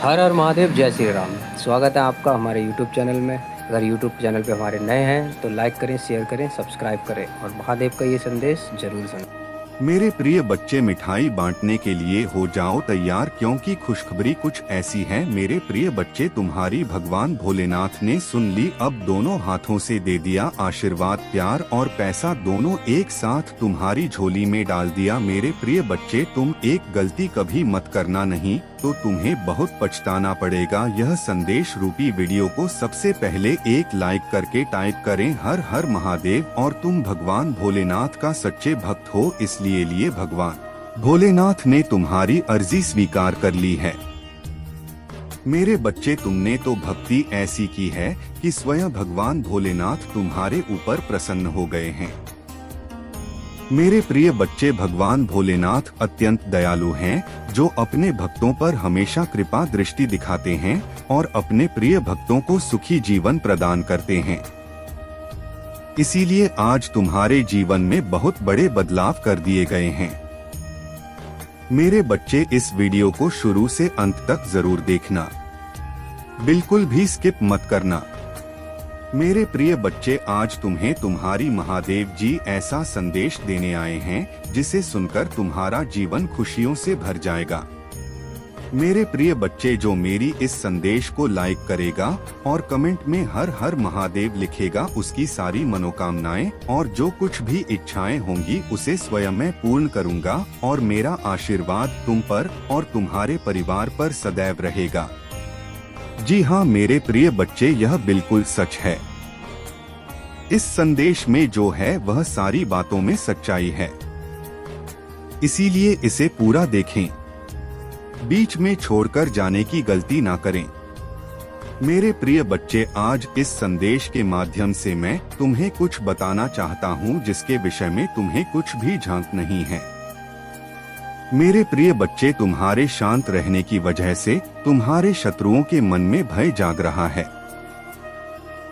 हर हर महादेव, जय श्री राम। स्वागत है आपका हमारे यूट्यूब चैनल में। अगर यूट्यूब चैनल पे हमारे नए हैं तो लाइक करें, शेयर करें, सब्सक्राइब करें और महादेव का ये संदेश जरूर सुनें। मेरे प्रिय बच्चे, मिठाई बांटने के लिए हो जाओ तैयार, क्योंकि खुशखबरी कुछ ऐसी है। मेरे प्रिय बच्चे, तुम्हारी भगवान भोलेनाथ ने सुन ली, अब दोनों हाथों से दे दिया आशीर्वाद। प्यार और पैसा दोनों एक साथ तुम्हारी झोली में डाल दिया। मेरे प्रिय बच्चे, तुम एक गलती कभी मत करना, नहीं तो तुम्हें बहुत पछताना पड़ेगा। यह संदेश रूपी वीडियो को सबसे पहले एक लाइक करके टाइप करें हर हर महादेव। और तुम भगवान भोलेनाथ का सच्चे भक्त हो, इसलिए भगवान भोलेनाथ ने तुम्हारी अर्जी स्वीकार कर ली है। मेरे बच्चे, तुमने तो भक्ति ऐसी की है कि स्वयं भगवान भोलेनाथ तुम्हारे ऊपर प्रसन्न हो गए हैं। मेरे प्रिय बच्चे, भगवान भोलेनाथ अत्यंत दयालु हैं, जो अपने भक्तों पर हमेशा कृपा दृष्टि दिखाते हैं और अपने प्रिय भक्तों को सुखी जीवन प्रदान करते हैं। इसीलिए आज तुम्हारे जीवन में बहुत बड़े बदलाव कर दिए गए हैं। मेरे बच्चे, इस वीडियो को शुरू से अंत तक जरूर देखना, बिल्कुल भी स्किप मत करना। मेरे प्रिय बच्चे, आज तुम्हें तुम्हारी महादेव जी ऐसा संदेश देने आए हैं जिसे सुनकर तुम्हारा जीवन खुशियों से भर जाएगा। मेरे प्रिय बच्चे, जो मेरी इस संदेश को लाइक करेगा और कमेंट में हर हर महादेव लिखेगा, उसकी सारी मनोकामनाएं और जो कुछ भी इच्छाएं होंगी उसे स्वयं मैं पूर्ण करूंगा। और मेरा आशीर्वाद तुम पर और तुम्हारे परिवार पर सदैव रहेगा। जी हाँ मेरे प्रिय बच्चे, यह बिल्कुल सच है। इस संदेश में जो है वह सारी बातों में सच्चाई है, इसीलिए इसे पूरा देखें, बीच में छोड़कर जाने की गलती ना करें। मेरे प्रिय बच्चे, आज इस संदेश के माध्यम से मैं तुम्हें कुछ बताना चाहता हूँ जिसके विषय में तुम्हें कुछ भी झांक नहीं है। मेरे प्रिय बच्चे, तुम्हारे शांत रहने की वजह से तुम्हारे शत्रुओं के मन में भय जाग रहा है,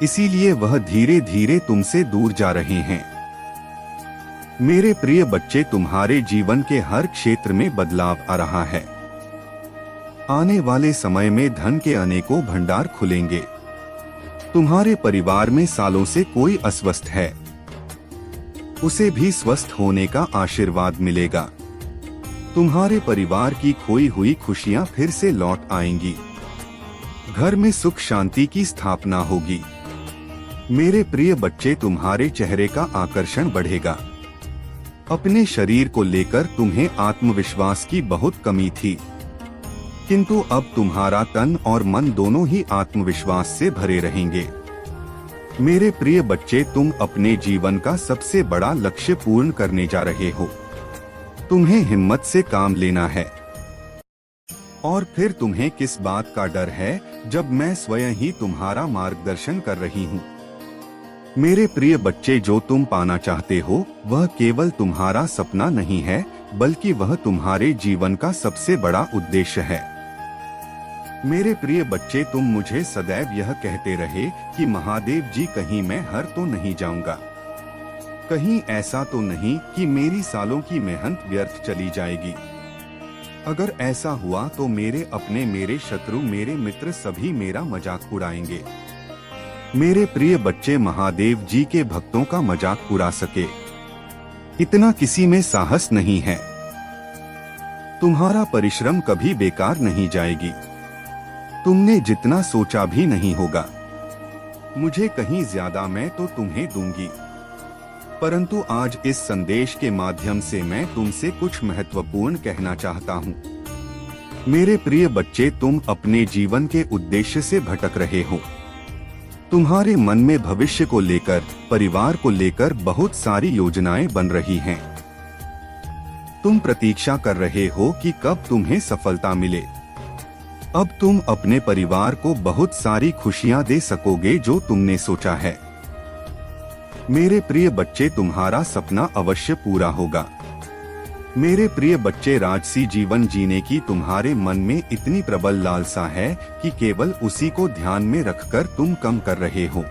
इसीलिए वह धीरे धीरे तुमसे दूर जा रहे हैं। मेरे प्रिय बच्चे, तुम्हारे जीवन के हर क्षेत्र में बदलाव आ रहा है। आने वाले समय में धन के अनेकों भंडार खुलेंगे। तुम्हारे परिवार में सालों से कोई अस्वस्थ है, उसे भी स्वस्थ होने का आशीर्वाद मिलेगा। तुम्हारे परिवार की खोई हुई खुशियां फिर से लौट आएंगी। घर में सुख शांति की स्थापना होगी। मेरे प्रिय बच्चे, तुम्हारे चेहरे का आकर्षण बढ़ेगा। अपने शरीर को लेकर तुम्हें आत्मविश्वास की बहुत कमी थी, किंतु अब तुम्हारा तन और मन दोनों ही आत्मविश्वास से भरे रहेंगे। मेरे प्रिय बच्चे, तुम अपने जीवन का सबसे बड़ा लक्ष्य पूर्ण करने जा रहे हो। तुम्हें हिम्मत से काम लेना है। और फिर तुम्हें किस बात का डर है जब मैं स्वयं ही तुम्हारा मार्गदर्शन कर रही हूँ। मेरे प्रिय बच्चे, जो तुम पाना चाहते हो वह केवल तुम्हारा सपना नहीं है, बल्कि वह तुम्हारे जीवन का सबसे बड़ा उद्देश्य है। मेरे प्रिय बच्चे, तुम मुझे सदैव यह कहते रहे कि महादेव जी, कहीं मैं हार तो नहीं जाऊंगा, कहीं ऐसा तो नहीं कि मेरी सालों की मेहनत व्यर्थ चली जाएगी। अगर ऐसा हुआ तो मेरे अपने, मेरे शत्रु, मेरे मित्र सभी मेरा मजाक उड़ाएंगे। मेरे प्रिय बच्चे, महादेव जी के भक्तों का मजाक उड़ा सके इतना किसी में साहस नहीं है। तुम्हारा परिश्रम कभी बेकार नहीं जाएगी। तुमने जितना सोचा भी नहीं होगा। मुझे कहीं ज्यादा मैं तो तुम्हें दूंगी, परंतु आज इस संदेश के माध्यम से मैं तुमसे कुछ महत्वपूर्ण कहना चाहता हूँ। मेरे प्रिय बच्चे, तुम अपने जीवन के उद्देश्य से भटक रहे हो। तुम्हारे मन में भविष्य को लेकर, परिवार को लेकर बहुत सारी योजनाएं बन रही हैं। तुम प्रतीक्षा कर रहे हो कि कब तुम्हें सफलता मिले। अब तुम अपने परिवार को बहुत सारी खुशियां दे सकोगे जो तुमने सोचा है। मेरे प्रिय बच्चे, तुम्हारा सपना अवश्य पूरा होगा। मेरे प्रिय बच्चे, राजसी जीवन जीने की तुम्हारे मन में इतनी प्रबल लालसा है कि केवल उसी को ध्यान में रखकर तुम कम कर रहे हो।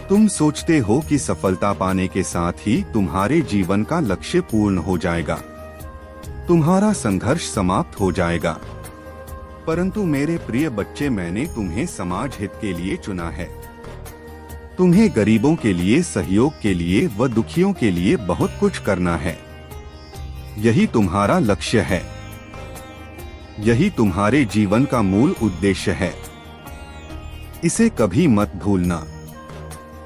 तुम सोचते हो कि सफलता पाने के साथ ही तुम्हारे जीवन का लक्ष्य पूर्ण हो जाएगा, तुम्हारा संघर्ष समाप्त हो जाएगा। परंतु मेरे प्रिय बच्चे, मैंने तुम्हें समाज हित के लिए चुना है। तुम्हें गरीबों के लिए, सहयोग के लिए व दुखियों के लिए बहुत कुछ करना है। यही तुम्हारा लक्ष्य है, यही तुम्हारे जीवन का मूल उद्देश्य है। इसे कभी मत भूलना।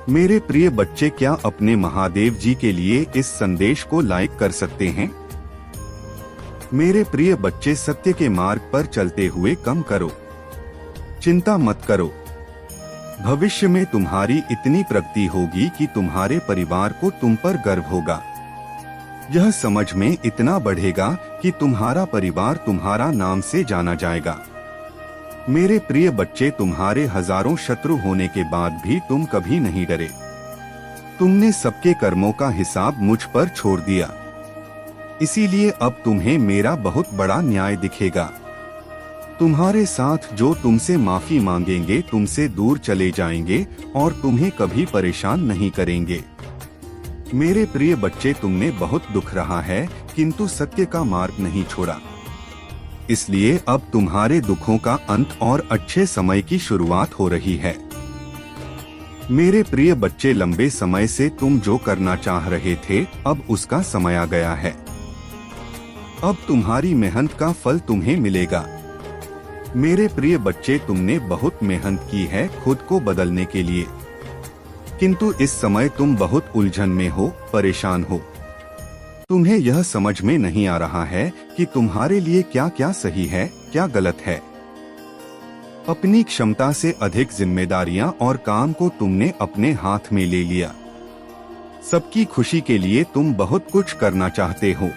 मेरे प्रिय बच्चे, क्या अपने महादेव जी के लिए इस संदेश को लाइक कर सकते हैं? मेरे प्रिय बच्चे, सत्य के मार्ग पर चलते हुए कम करो, चिंता मत करो। भविष्य में तुम्हारी इतनी प्रगति होगी कि तुम्हारे परिवार को तुम पर गर्व होगा। यह समझ में इतना बढ़ेगा कि तुम्हारा परिवार तुम्हारा नाम से जाना जाएगा। मेरे प्रिय बच्चे, तुम्हारे हजारों शत्रु होने के बाद भी तुम कभी नहीं डरे। तुमने सबके कर्मों का हिसाब मुझ पर छोड़ दिया, इसीलिए अब तुम्हें मेरा बहुत बड़ा न्याय दिखेगा। तुम्हारे साथ जो तुमसे माफी मांगेंगे तुमसे दूर चले जाएंगे और तुम्हें कभी परेशान नहीं करेंगे। मेरे प्रिय बच्चे, तुमने बहुत दुख रहा है किंतु सत्य का मार्ग नहीं छोड़ा, इसलिए अब तुम्हारे दुखों का अंत और अच्छे समय की शुरुआत हो रही है। मेरे प्रिय बच्चे, लंबे समय से तुम जो करना चाह रहे थे अब उसका समय आ गया है। अब तुम्हारी मेहनत का फल तुम्हें मिलेगा। मेरे प्रिय बच्चे, तुमने बहुत मेहनत की है खुद को बदलने के लिए, किंतु इस समय तुम बहुत उलझन में हो, परेशान हो। तुम्हें यह समझ में नहीं आ रहा है कि तुम्हारे लिए क्या क्या सही है, क्या गलत है। अपनी क्षमता से अधिक जिम्मेदारियां और काम को तुमने अपने हाथ में ले लिया। सबकी खुशी के लिए तुम बहुत कुछ करना चाहते हो,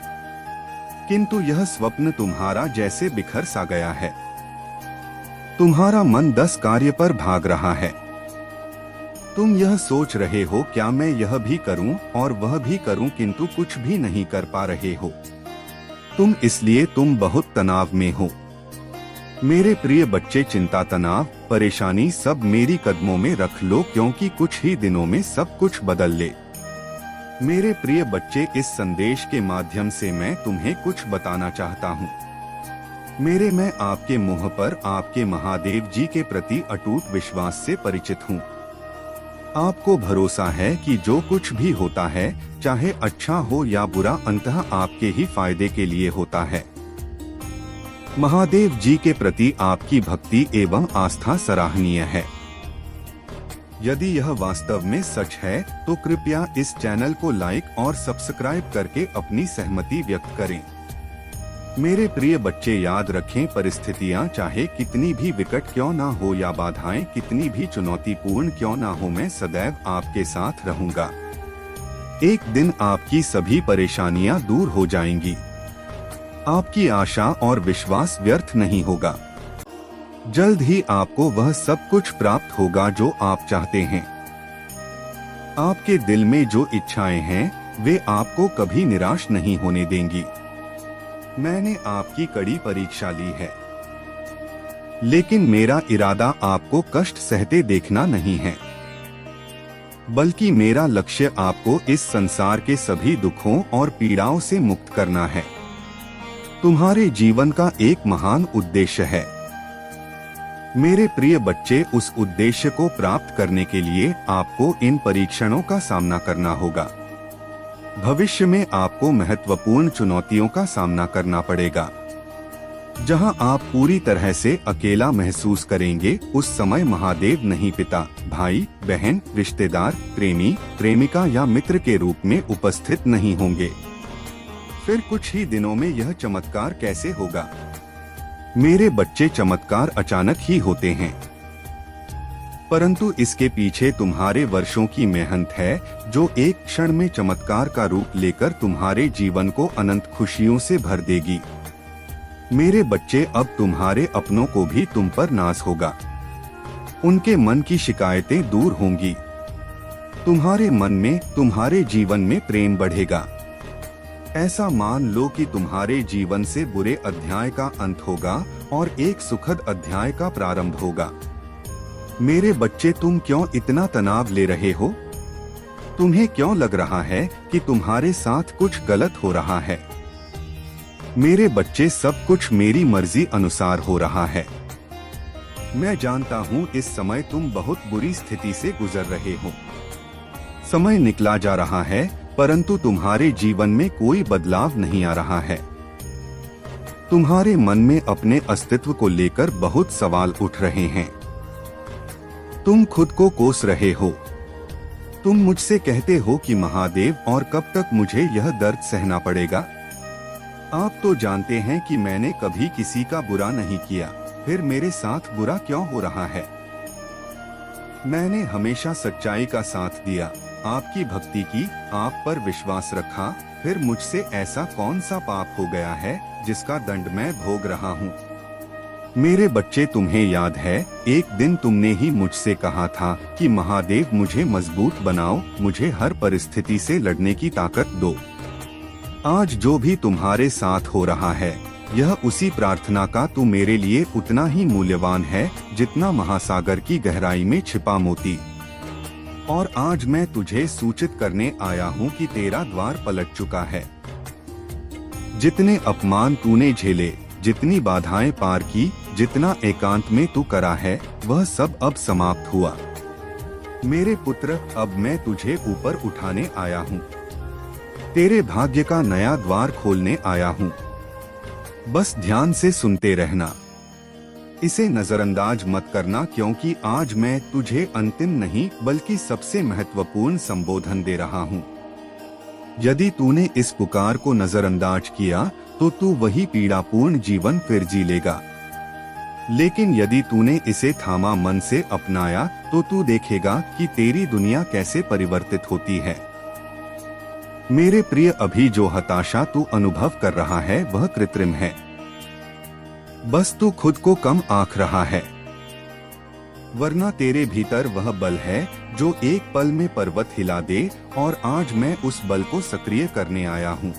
किंतु यह स्वप्न तुम्हारा जैसे बिखर सा गया है। तुम्हारा मन 10 कार्य पर भाग रहा है। तुम यह सोच रहे हो, क्या मैं यह भी करूं और वह भी करूं, किंतु कुछ भी नहीं कर पा रहे हो। तुम बहुत तनाव में हो। मेरे प्रिय बच्चे, चिंता, तनाव, परेशानी सब मेरी कदमों में रख लो, क्योंकि कुछ ही दिनों में सब कुछ बदल ले। मेरे प्रिय बच्चे, इस संदेश के माध्यम से मैं तुम्हें कुछ बताना चाहता हूँ। मैं आपके मुंह पर आपके महादेव जी के प्रति अटूट विश्वास से परिचित हूँ। आपको भरोसा है कि जो कुछ भी होता है, चाहे अच्छा हो या बुरा, अंततः आपके ही फायदे के लिए होता है। महादेव जी के प्रति आपकी भक्ति एवं आस्था सराहनीय है। यदि यह वास्तव में सच है तो कृपया इस चैनल को लाइक और सब्सक्राइब करके अपनी सहमति व्यक्त करें। मेरे प्रिय बच्चे, याद रखें, परिस्थितियां चाहे कितनी भी विकट क्यों ना हो या बाधाएं कितनी भी चुनौतीपूर्ण क्यों ना हो, मैं सदैव आपके साथ रहूंगा। एक दिन आपकी सभी परेशानियां दूर हो जाएंगी। आपकी आशा और विश्वास व्यर्थ नहीं होगा। जल्द ही आपको वह सब कुछ प्राप्त होगा जो आप चाहते हैं। आपके दिल में जो इच्छाएं हैं वे आपको कभी निराश नहीं होने देंगी। मैंने आपकी कड़ी परीक्षा ली है, लेकिन मेरा इरादा आपको कष्ट सहते देखना नहीं है, बल्कि मेरा लक्ष्य आपको इस संसार के सभी दुखों और पीड़ाओं से मुक्त करना है। तुम्हारे जीवन का एक महान उद्देश्य है। मेरे प्रिय बच्चे, उस उद्देश्य को प्राप्त करने के लिए आपको इन परीक्षणों का सामना करना होगा। भविष्य में आपको महत्वपूर्ण चुनौतियों का सामना करना पड़ेगा। जहां आप पूरी तरह से अकेला महसूस करेंगे, उस समय महादेव नहीं पिता, भाई, बहन, रिश्तेदार, प्रेमी, प्रेमिका या मित्र के रूप में उपस्थित नहीं होंगे। फिर कुछ ही दिनों में यह चमत्कार कैसे होगा? मेरे बच्चे, चमत्कार अचानक ही होते हैं, परंतु इसके पीछे तुम्हारे वर्षों की मेहनत है, जो एक क्षण में चमत्कार का रूप लेकर तुम्हारे जीवन को अनंत खुशियों से भर देगी। मेरे बच्चे, अब तुम्हारे अपनों को भी तुम पर नाज होगा। उनके मन की शिकायतें दूर होंगी। तुम्हारे मन में, तुम्हारे जीवन में प्रेम बढ़ेगा। ऐसा मान लो कि तुम्हारे जीवन से बुरे अध्याय का अंत होगा और एक सुखद अध्याय का प्रारंभ होगा। मेरे बच्चे, तुम क्यों इतना तनाव ले रहे हो? तुम्हें क्यों लग रहा है कि तुम्हारे साथ कुछ गलत हो रहा है? मेरे बच्चे, सब कुछ मेरी मर्जी अनुसार हो रहा है। मैं जानता हूँ इस समय तुम बहुत बुरी स्थिति से गुजर रहे हो। समय निकला जा रहा है, परंतु तुम्हारे जीवन में कोई बदलाव नहीं आ रहा है। तुम्हारे मन में अपने अस्तित्व को लेकर बहुत सवाल उठ रहे हैं। तुम खुद को कोस रहे हो। तुम मुझसे कहते हो कि महादेव, और कब तक मुझे यह दर्द सहना पड़ेगा? आप तो जानते हैं कि मैंने कभी किसी का बुरा नहीं किया, फिर मेरे साथ बुरा क्यों हो रहा है? मैंने हमेशा सच्चाई का साथ दिया, आपकी भक्ति की, आप पर विश्वास रखा, फिर मुझसे ऐसा कौन सा पाप हो गया है जिसका दंड मैं भोग रहा हूँ? मेरे बच्चे, तुम्हें याद है एक दिन तुमने ही मुझसे कहा था कि महादेव मुझे मजबूत बनाओ, मुझे हर परिस्थिति से लड़ने की ताकत दो। आज जो भी तुम्हारे साथ हो रहा है, यह उसी प्रार्थना का तू मेरे लिए उतना ही मूल्यवान है जितना महासागर की गहराई में छिपा मोती। और आज मैं तुझे सूचित करने आया हूँ कि तेरा द्वार पलट चुका है। जितने अपमान तूने झेले, जितनी बाधाएं पार की, जितना एकांत में तू करा है, वह सब अब समाप्त हुआ। मेरे पुत्र, अब मैं तुझे ऊपर उठाने आया हूँ। तेरे भाग्य का नया द्वार खोलने आया हूँ। बस ध्यान से सुनते रहना, इसे नजरअंदाज मत करना, क्योंकि आज मैं तुझे अंतिम नहीं बल्कि सबसे महत्वपूर्ण संबोधन दे रहा हूँ। यदि तूने इस पुकार को नजरअंदाज किया तो तू वही पीड़ापूर्ण जीवन फिर जी लेगा। लेकिन यदि तूने इसे थामा, मन से अपनाया, तो तू देखेगा कि तेरी दुनिया कैसे परिवर्तित होती है। मेरे प्रिय, अभी जो हताशा तू अनुभव कर रहा है वह कृत्रिम है। बस तू खुद को कम आंक रहा है, वरना तेरे भीतर वह बल है जो एक पल में पर्वत हिला दे, और आज मैं उस बल को सक्रिय करने आया हूँ।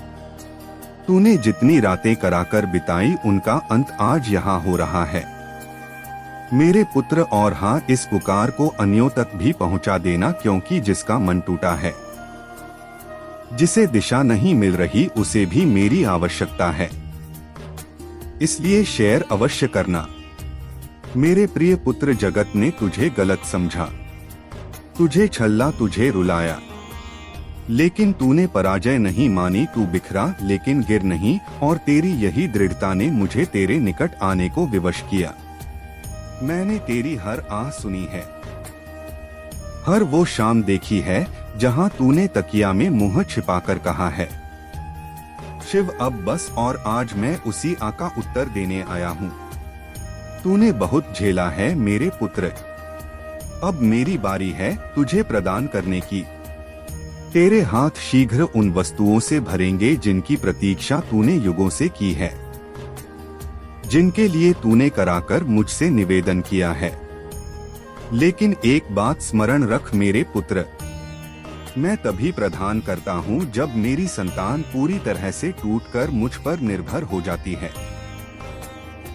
तूने जितनी रातें कराकर बिताई, उनका अंत आज यहाँ हो रहा है मेरे पुत्र। और हाँ, इस पुकार को अन्यों तक भी पहुँचा देना, क्योंकि जिसका मन टूटा है, जिसे दिशा नहीं मिल रही, उसे भी मेरी आवश्यकता है। इसलिए शेयर अवश्य करना। मेरे प्रिय पुत्र, जगत ने तुझे गलत समझा, तुझे छल्ला, तुझे रुलाया, लेकिन तूने पराजय नहीं मानी। तू बिखरा लेकिन गिर नहीं, और तेरी यही दृढ़ता ने मुझे तेरे निकट आने को विवश किया। मैंने तेरी हर आह सुनी है, हर वो शाम देखी है जहां तूने तकिया में मुंह छिपाकर कहा है, शिव अब बस। और आज मैं उसी आह का उत्तर देने आया हूँ। तूने बहुत झेला है मेरे पुत्र, अब मेरी बारी है तुझे प्रदान करने की। तेरे हाथ शीघ्र उन वस्तुओं से भरेंगे जिनकी प्रतीक्षा तूने युगों से की है, जिनके लिए तूने कराकर मुझसे निवेदन किया है। लेकिन एक बात स्मरण रख मेरे पुत्र, मैं तभी प्रदान करता हूँ जब मेरी संतान पूरी तरह से टूटकर मुझ पर निर्भर हो जाती है।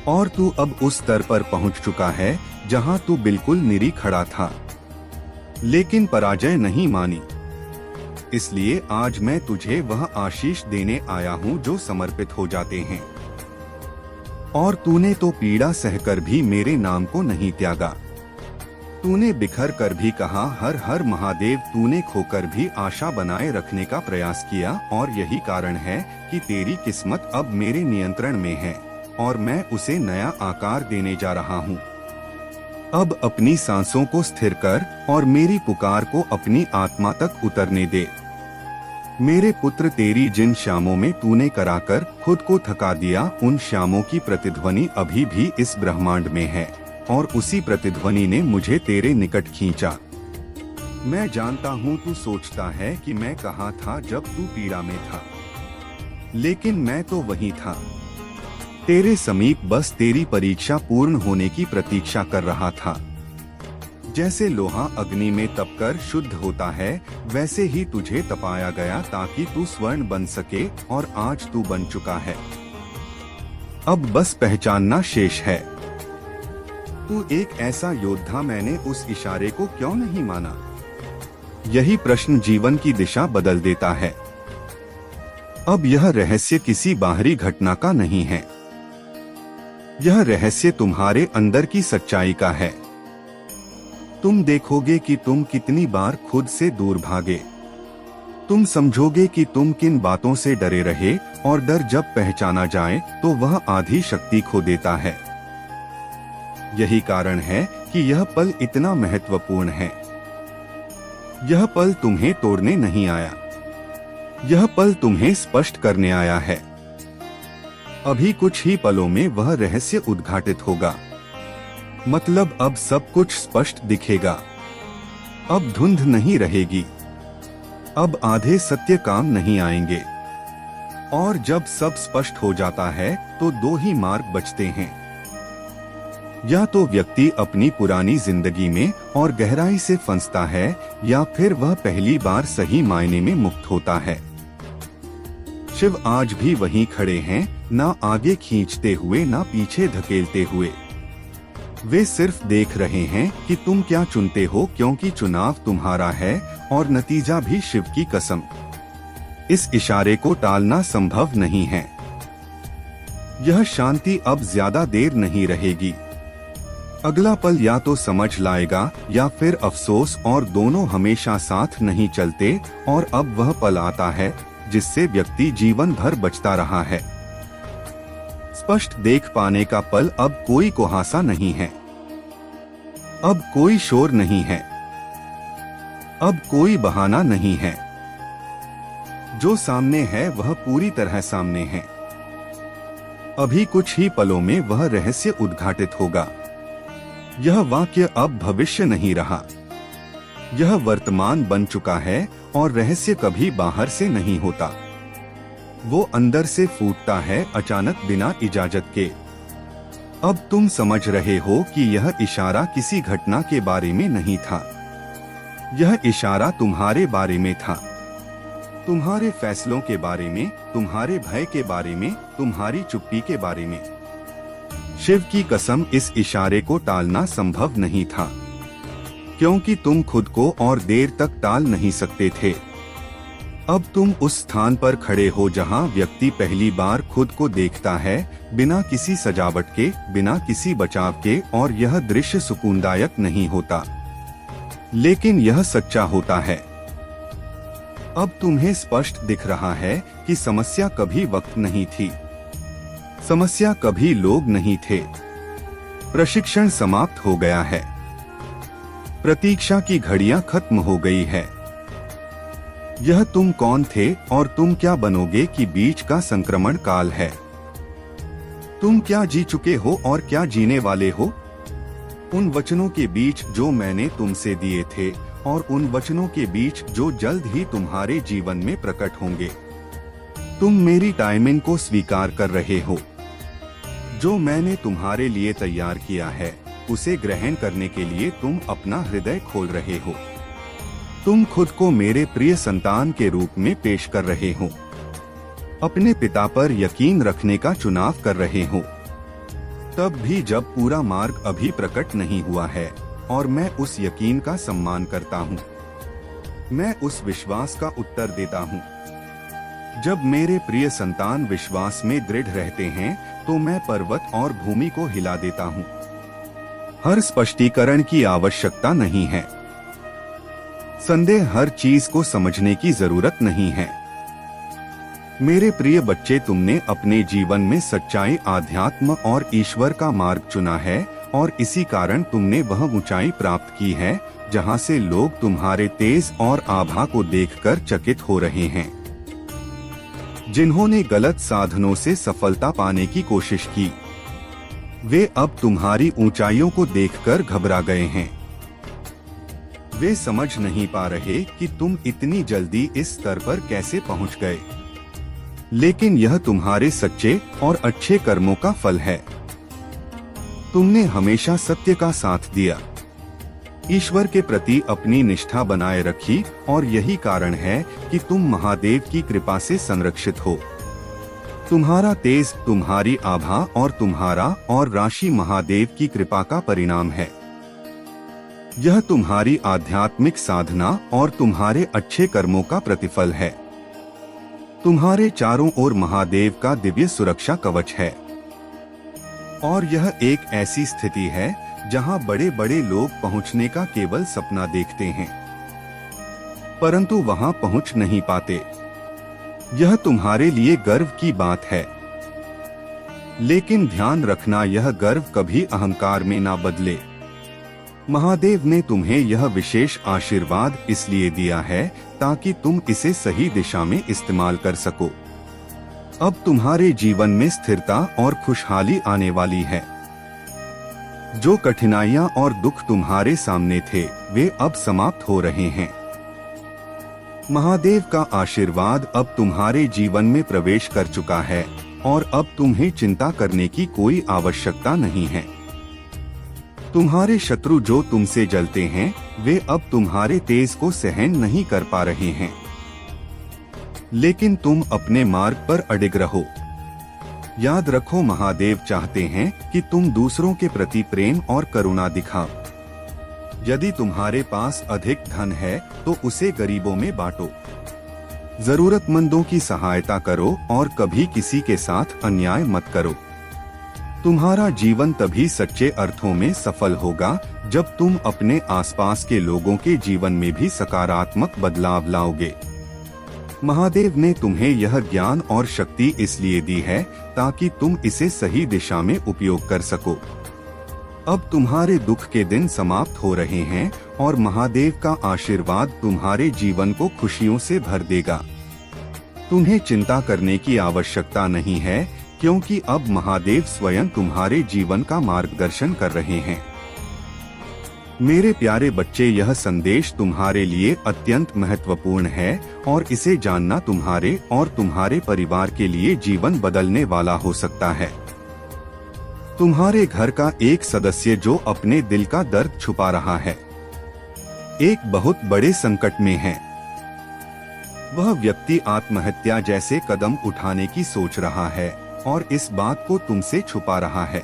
और तू अब उस स्तर पर पहुँच चुका है जहाँ तू बिल्कुल निरी खड़ा था, लेकिन पराजय नहीं मानी। इसलिए आज मैं तुझे वह आशीष देने आया हूँ जो समर्पित हो जाते हैं। और तूने तो पीड़ा सहकर भी मेरे नाम को नहीं त्यागा। तूने बिखर कर भी कहा हर हर महादेव, तूने खोकर भी आशा बनाए रखने का प्रयास किया, और यही कारण है कि तेरी किस्मत अब मेरे नियंत्रण में है, और मैं उसे नया आकार देने जा रहा हूँ। अब अपनी सांसों को स्थिर कर और मेरी पुकार को अपनी आत्मा तक उतरने दे। मेरे पुत्र, तेरी जिन शामों में तूने कराकर खुद को थका दिया, उन शामों की प्रतिध्वनि अभी भी इस ब्रह्मांड में है, और उसी प्रतिध्वनि ने मुझे तेरे निकट खींचा। मैं जानता हूँ तू सोचता है कि मैं कहाँ था जब तू पीड़ा में था, लेकिन मैं तो वहीं था, तेरे समीप, बस तेरी परीक्षा पूर्ण होने की प्रतीक्षा कर रहा था। जैसे लोहा अग्नि में तपकर शुद्ध होता है, वैसे ही तुझे तपाया गया ताकि तू स्वर्ण बन सके, और आज तू बन चुका है। अब बस पहचानना शेष है। तू एक ऐसा योद्धा, मैंने उस इशारे को क्यों नहीं माना? यही प्रश्न जीवन की दिशा बदल देता है। अब यह रहस्य किसी बाहरी घटना का नहीं है, यह रहस्य तुम्हारे अंदर की सच्चाई का है। तुम देखोगे कि तुम कितनी बार खुद से दूर भागे। तुम समझोगे कि तुम किन बातों से डरे रहे, और डर जब पहचाना जाए तो वह आधी शक्ति खो देता है। यही कारण है कि यह पल इतना महत्वपूर्ण है। यह पल तुम्हें तोड़ने नहीं आया, यह पल तुम्हें स्पष्ट करने आया है। अभी कुछ ही पलों में वह रहस्य उद्घाटित होगा। मतलब अब सब कुछ स्पष्ट दिखेगा। अब धुंध नहीं रहेगी। अब आधे सत्य काम नहीं आएंगे। और जब सब स्पष्ट हो जाता है तो दो ही मार्ग बचते हैं। या तो व्यक्ति अपनी पुरानी जिंदगी में और गहराई से फंसता है, या फिर वह पहली बार सही मायने में मुक्त होता है। शिव आज भी वहीं खड़े हैं, ना आगे खींचते हुए ना पीछे धकेलते हुए। वे सिर्फ देख रहे हैं कि तुम क्या चुनते हो, क्योंकि चुनाव तुम्हारा है और नतीजा भी शिव की कसम। इस इशारे को टालना संभव नहीं है। यह शांति अब ज्यादा देर नहीं रहेगी। अगला पल या तो समझ लाएगा या फिर अफसोस, और दोनों हमेशा साथ नहीं चलते। और अब वह पल आता है जिससे व्यक्ति जीवन भर बचता रहा है। स्पष्ट देख पाने का पल अब कोई कुहासा नहीं है। अब कोई शोर नहीं है। अब कोई बहाना नहीं है। जो सामने है वह पूरी तरह सामने है। अभी कुछ ही पलों में वह रहस्य उद्घाटित होगा। यह वाक्य अब भविष्य नहीं रहा, यह वर्तमान बन चुका है। और रहस्य कभी बाहर से नहीं होता, वो अंदर से फूटता है अचानक, बिना इजाजत के। अब तुम समझ रहे हो कि यह इशारा किसी घटना के बारे में नहीं था। यह इशारा तुम्हारे बारे में था, तुम्हारे फैसलों के बारे में, तुम्हारे भय के बारे में, तुम्हारी चुप्पी के बारे में। शिव की कसम, इस इशारे को टालना संभव नहीं था, क्योंकि तुम खुद को और देर तक टाल नहीं सकते थे। अब तुम उस स्थान पर खड़े हो जहां व्यक्ति पहली बार खुद को देखता है, बिना किसी सजावट के, बिना किसी बचाव के। और यह दृश्य सुकूनदायक नहीं होता, लेकिन यह सच्चा होता है। अब तुम्हें स्पष्ट दिख रहा है कि समस्या कभी वक्त नहीं थी, समस्या कभी लोग नहीं थे। प्रशिक्षण समाप्त हो गया है, प्रतीक्षा की घड़ियां खत्म हो गई है। यह तुम कौन थे और तुम क्या बनोगे कि बीच का संक्रमण काल है। तुम क्या जी चुके हो और क्या जीने वाले हो। उन वचनों के बीच जो मैंने तुमसे दिए थे, और उन वचनों के बीच जो जल्द ही तुम्हारे जीवन में प्रकट होंगे। तुम मेरी टाइमिंग को स्वीकार कर रहे हो। जो मैंने तुम्हारे लिए तैयार किया है, उसे ग्रहण करने के लिए तुम अपना हृदय खोल रहे हो। तुम खुद को मेरे प्रिय संतान के रूप में पेश कर रहे हो। अपने पिता पर यकीन रखने का चुनाव कर रहे हो, तब भी जब पूरा मार्ग अभी प्रकट नहीं हुआ है। और मैं उस यकीन का सम्मान करता हूँ, मैं उस विश्वास का उत्तर देता हूँ। जब मेरे प्रिय संतान विश्वास में दृढ़ रहते हैं, तो मैं पर्वत और भूमि को हिला देता हूँ। हर स्पष्टीकरण की आवश्यकता नहीं है। संदेह हर चीज को समझने की जरूरत नहीं है। मेरे प्रिय बच्चे, तुमने अपने जीवन में सच्चाई, आध्यात्म और ईश्वर का मार्ग चुना है, और इसी कारण तुमने वह ऊंचाई प्राप्त की है जहां से लोग तुम्हारे तेज और आभा को देखकर चकित हो रहे हैं। जिन्होंने गलत साधनों से सफलता पाने की कोशिश की, वे अब तुम्हारी ऊंचाइयों को देखकर घबरा गए हैं। वे समझ नहीं पा रहे कि तुम इतनी जल्दी इस स्तर पर कैसे पहुंच गए। लेकिन यह तुम्हारे सच्चे और अच्छे कर्मों का फल है। तुमने हमेशा सत्य का साथ दिया, ईश्वर के प्रति अपनी निष्ठा बनाए रखी, और यही कारण है कि तुम महादेव की कृपा से संरक्षित हो। तुम्हारा तेज, तुम्हारी आभा और तुम्हारा और राशि महादेव की कृपा का परिणाम है। यह तुम्हारी आध्यात्मिक साधना और तुम्हारे अच्छे कर्मों का प्रतिफल है। तुम्हारे चारों ओर महादेव का दिव्य सुरक्षा कवच है। और यह एक ऐसी स्थिति है जहां बड़े बड़े लोग पहुंचने का केवल सपना देखते हैं, परंतु वहां पहुंच नहीं पाते। यह तुम्हारे लिए गर्व की बात है, लेकिन ध्यान रखना यह गर्व कभी अहंकार में ना बदले। महादेव ने तुम्हें यह विशेष आशीर्वाद इसलिए दिया है ताकि तुम इसे सही दिशा में इस्तेमाल कर सको। अब तुम्हारे जीवन में स्थिरता और खुशहाली आने वाली है। जो कठिनाइयां और दुख तुम्हारे सामने थे वे अब समाप्त हो रहे हैं। महादेव का आशीर्वाद अब तुम्हारे जीवन में प्रवेश कर चुका है और अब तुम्हें चिंता करने की कोई आवश्यकता नहीं है। तुम्हारे शत्रु जो तुमसे जलते हैं वे अब तुम्हारे तेज को सहन नहीं कर पा रहे हैं, लेकिन तुम अपने मार्ग पर अडिग रहो। याद रखो, महादेव चाहते हैं कि तुम दूसरों के प्रति प्रेम और करुणा दिखाओ। यदि तुम्हारे पास अधिक धन है तो उसे गरीबों में बांटो, जरूरतमंदों की सहायता करो और कभी किसी के साथ अन्याय मत करो। तुम्हारा जीवन तभी सच्चे अर्थों में सफल होगा जब तुम अपने आसपास के लोगों के जीवन में भी सकारात्मक बदलाव लाओगे। महादेव ने तुम्हें यह ज्ञान और शक्ति इसलिए दी है ताकि तुम इसे सही दिशा में उपयोग कर सको। अब तुम्हारे दुख के दिन समाप्त हो रहे हैं और महादेव का आशीर्वाद तुम्हारे जीवन को खुशियों से भर देगा। तुम्हें चिंता करने की आवश्यकता नहीं है, क्योंकि अब महादेव स्वयं तुम्हारे जीवन का मार्गदर्शन कर रहे हैं। मेरे प्यारे बच्चे, यह संदेश तुम्हारे लिए अत्यंत महत्वपूर्ण है और इसे जानना तुम्हारे और तुम्हारे परिवार के लिए जीवन बदलने वाला हो सकता है। तुम्हारे घर का एक सदस्य जो अपने दिल का दर्द छुपा रहा है, एक बहुत बड़े संकट में है। वह व्यक्ति आत्महत्या जैसे कदम उठाने की सोच रहा है और इस बात को तुमसे छुपा रहा है।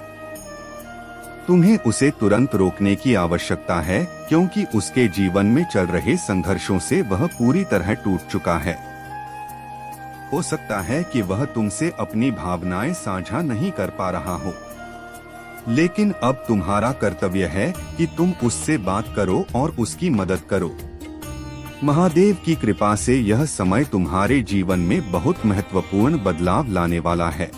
तुम्हें उसे तुरंत रोकने की आवश्यकता है, क्योंकि उसके जीवन में चल रहे संघर्षों से वह पूरी तरह टूट चुका है। हो सकता है कि वह तुमसे अपनी भावनाएं साझा नहीं कर पा रहा हो, लेकिन अब तुम्हारा कर्तव्य है कि तुम उससे बात करो और उसकी मदद करो। महादेव की कृपा से यह समय तुम्हारे जीवन में बहुत महत्वपूर्ण बदलाव लाने वाला है।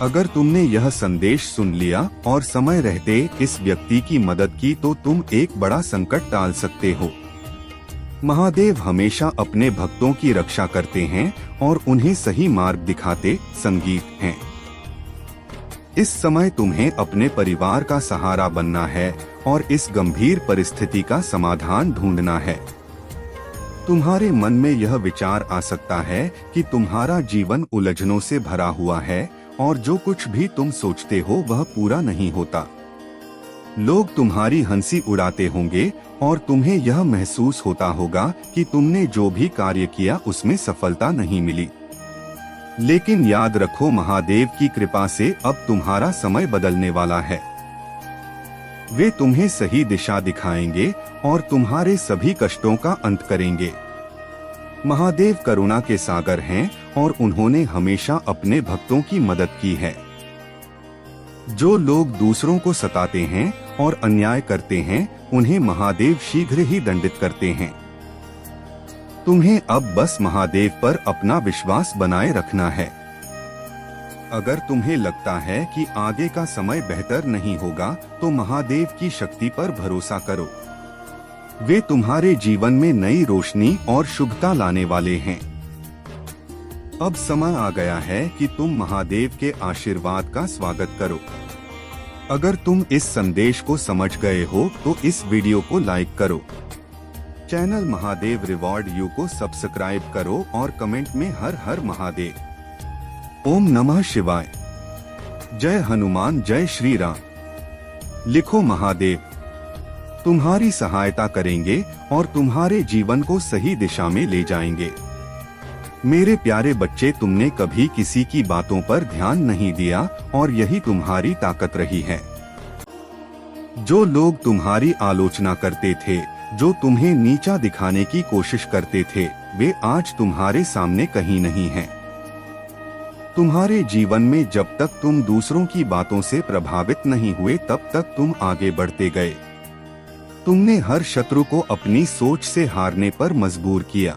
अगर तुमने यह संदेश सुन लिया और समय रहते इस व्यक्ति की मदद की तो तुम एक बड़ा संकट टाल सकते हो। महादेव हमेशा अपने भक्तों की रक्षा करते हैं और उन्हें सही मार्ग दिखाते संगीत हैं। इस समय तुम्हें अपने परिवार का सहारा बनना है और इस गंभीर परिस्थिति का समाधान ढूंढना है। तुम्हारे मन में यह विचार आ सकता है कि तुम्हारा जीवन उलझनों से भरा हुआ है और जो कुछ भी तुम सोचते हो वह पूरा नहीं होता। लोग तुम्हारी हंसी उड़ाते होंगे और तुम्हें यह महसूस होता होगा कि तुमने जो भी कार्य किया उसमें सफलता नहीं मिली। लेकिन याद रखो, महादेव की कृपा से अब तुम्हारा समय बदलने वाला है। वे तुम्हें सही दिशा दिखाएंगे और तुम्हारे सभी कष्टों का अंत करेंगे। महादेव करुणा के सागर हैं और उन्होंने हमेशा अपने भक्तों की मदद की है। जो लोग दूसरों को सताते हैं और अन्याय करते हैं, उन्हें महादेव शीघ्र ही दंडित करते हैं। तुम्हें अब बस महादेव पर अपना विश्वास बनाए रखना है। अगर तुम्हें लगता है कि आगे का समय बेहतर नहीं होगा, तो महादेव की शक्ति पर भरोसा करो। वे तुम्हारे जीवन में नई रोशनी और शुभता लाने वाले हैं। अब समय आ गया है कि तुम महादेव के आशीर्वाद का स्वागत करो। अगर तुम इस संदेश को समझ गए हो तो इस वीडियो को लाइक करो, चैनल महादेव रिवॉर्ड यू को सब्सक्राइब करो और कमेंट में हर हर महादेव, ओम नमः शिवाय, जय हनुमान, जय श्री राम लिखो। महादेव तुम्हारी सहायता करेंगे और तुम्हारे जीवन को सही दिशा में ले जाएंगे। मेरे प्यारे बच्चे, तुमने कभी किसी की बातों पर ध्यान नहीं दिया और यही तुम्हारी ताकत रही है। जो लोग तुम्हारी आलोचना करते थे, जो तुम्हें नीचा दिखाने की कोशिश करते थे, वे आज तुम्हारे सामने कहीं नहीं हैं। तुम्हारे जीवन में जब तक तुम दूसरों की बातों से प्रभावित नहीं हुए तब तक तुम आगे बढ़ते गए। तुमने हर शत्रु को अपनी सोच से हारने पर मजबूर किया।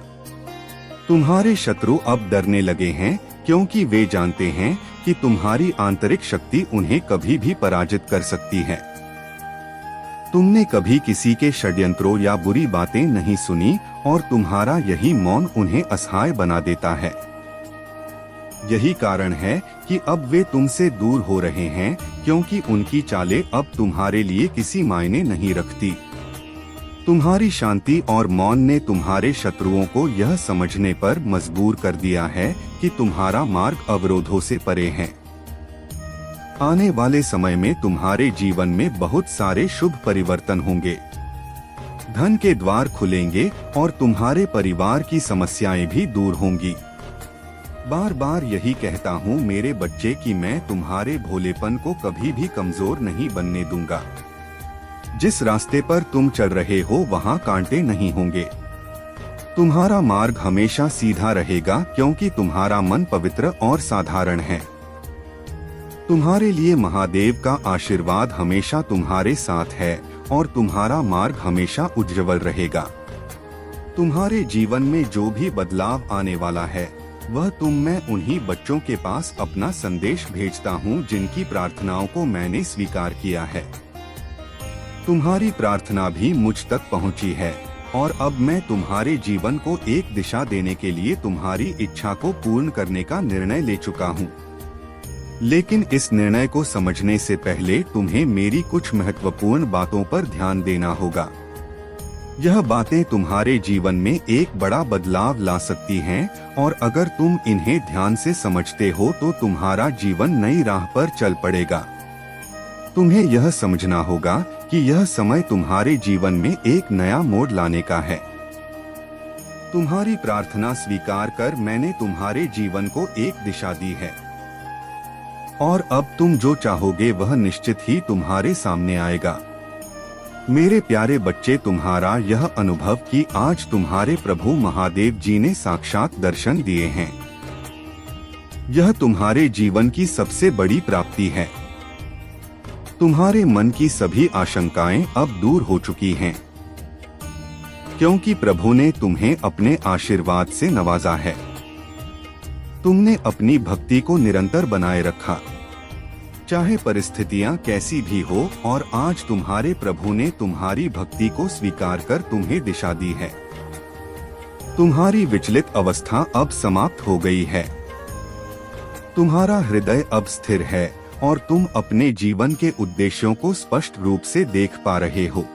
तुम्हारे शत्रु अब डरने लगे हैं क्योंकि वे जानते हैं कि तुम्हारी आंतरिक शक्ति उन्हें कभी भी पराजित कर सकती है। तुमने कभी किसी के षड्यंत्रों या बुरी बातें नहीं सुनी और तुम्हारा यही मौन उन्हें असहाय बना देता है। यही कारण है कि अब वे तुमसे दूर हो रहे हैं, क्योंकि उनकी चालें अब तुम्हारे लिए किसी मायने नहीं रखती। तुम्हारी शांति और मौन ने तुम्हारे शत्रुओं को यह समझने पर मजबूर कर दिया है कि तुम्हारा मार्ग अवरोधों से परे है। आने वाले समय में तुम्हारे जीवन में बहुत सारे शुभ परिवर्तन होंगे। धन के द्वार खुलेंगे और तुम्हारे परिवार की समस्याएं भी दूर होंगी। बार बार यही कहता हूँ मेरे बच्चे कि मैं तुम्हारे भोलेपन को कभी भी कमजोर नहीं बनने दूंगा। जिस रास्ते पर तुम चल रहे हो वहाँ कांटे नहीं होंगे। तुम्हारा मार्ग हमेशा सीधा रहेगा क्योंकि तुम्हारा मन पवित्र और साधारण है। तुम्हारे लिए महादेव का आशीर्वाद हमेशा तुम्हारे साथ है और तुम्हारा मार्ग हमेशा उज्जवल रहेगा। तुम्हारे जीवन में जो भी बदलाव आने वाला है वह मैं उन्हीं बच्चों के पास अपना संदेश भेजता हूँ जिनकी प्रार्थनाओं को मैंने स्वीकार किया है। तुम्हारी प्रार्थना भी मुझ तक पहुँची है और अब मैं तुम्हारे जीवन को एक दिशा देने के लिए तुम्हारी इच्छा को पूर्ण करने का निर्णय ले चुका हूँ। लेकिन इस निर्णय को समझने से पहले तुम्हें मेरी कुछ महत्वपूर्ण बातों पर ध्यान देना होगा। यह बातें तुम्हारे जीवन में एक बड़ा बदलाव ला सकती हैं और अगर तुम इन्हें ध्यान से समझते हो तो तुम्हारा जीवन नई राह पर चल पड़ेगा। तुम्हें यह समझना होगा कि यह समय तुम्हारे जीवन में एक नया मोड़ लाने का है। तुम्हारी प्रार्थना स्वीकार कर मैंने तुम्हारे जीवन को एक दिशा दी है और अब तुम जो चाहोगे वह निश्चित ही तुम्हारे सामने आएगा। मेरे प्यारे बच्चे, तुम्हारा यह अनुभव कि आज तुम्हारे प्रभु महादेव जी ने साक्षात दर्शन दिए हैं, यह तुम्हारे जीवन की सबसे बड़ी प्राप्ति है। तुम्हारे मन की सभी आशंकाएं अब दूर हो चुकी हैं, क्योंकि प्रभु ने तुम्हें अपने आशीर्वाद से नवाजा है। तुमने अपनी भक्ति को निरंतर बनाए रखा, चाहे परिस्थितियां कैसी भी हो, और आज तुम्हारे प्रभु ने तुम्हारी भक्ति को स्वीकार कर तुम्हें दिशा दी है। तुम्हारी विचलित अवस्था अब समाप्त हो गई है। तुम्हारा हृदय अब स्थिर है और तुम अपने जीवन के उद्देश्यों को स्पष्ट रूप से देख पा रहे हो।